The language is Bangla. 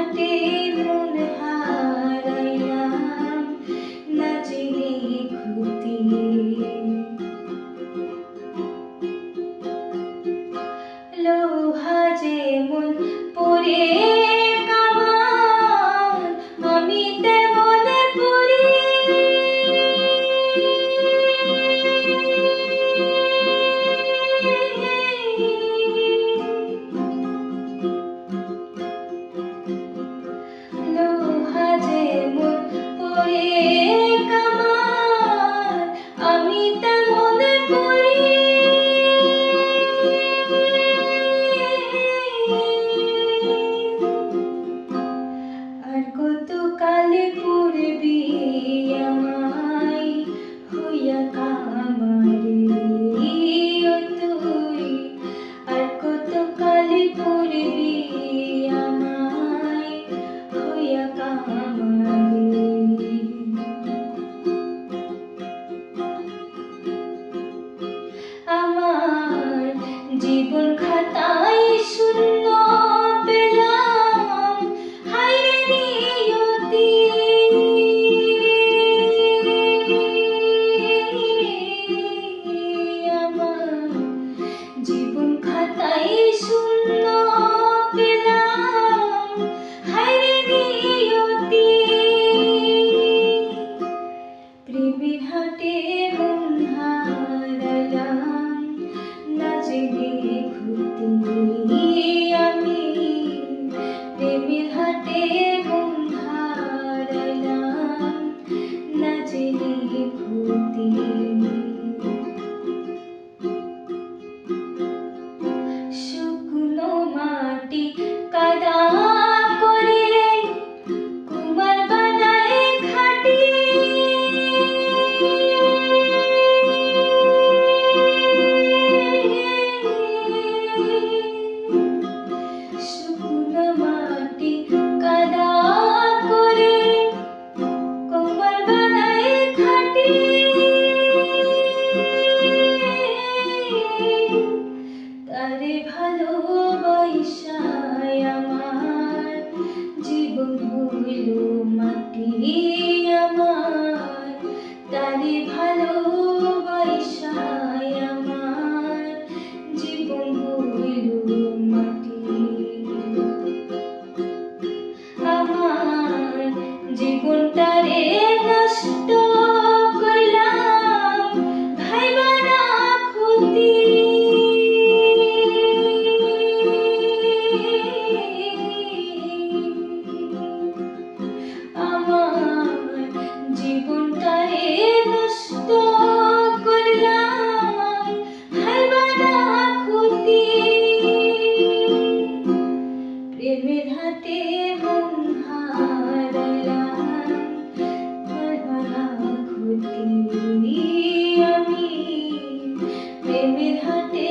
হাটে মন হারাইলাম না জেনে ক্ষতি। লোহা যেমন পড়ে কামান আমি তেমন পড়ি। লোহা যেমন পড়ে কামান আমি তেমন পড়ি। আর কত কালে পড়বি আমায় হইয়া কামারে ও তুই। আর কত কালে পড়বি আমায় হইয়া কামারে। আমার জীবন খাতায় শূন্য পেলাম হায়রে নিয়তি। আমার জীবন খাতায় শূন্য পেলাম হায়রে নিয়তি। প্রেমের হাটে মন হারালাম না জেনে ক্ষতি। আমি প্রেমের হাটে মন হারালাম না জেনে ক্ষতি। শুকনো মাটি কাদা করে কুমার বানায় খাটি। শুকনো মাটি কাদা করে কুমার বানায় খাটি। তারে ভালোবাসা আমার জীবন হইল মাটি। আমার তারে ভালোবাসা আমার জীবন হইল মাটি। আমার জীবনটারে নষ্ট করলাম ভাইবা না ক্ষতি। আমার জীবনটারে নষ্ট করলাম ভাইবা না ক্ষতি। প্রেমের হাটে মন হারালাম ভাইবা না ক্ষতি। আমি প্রেমের হাটে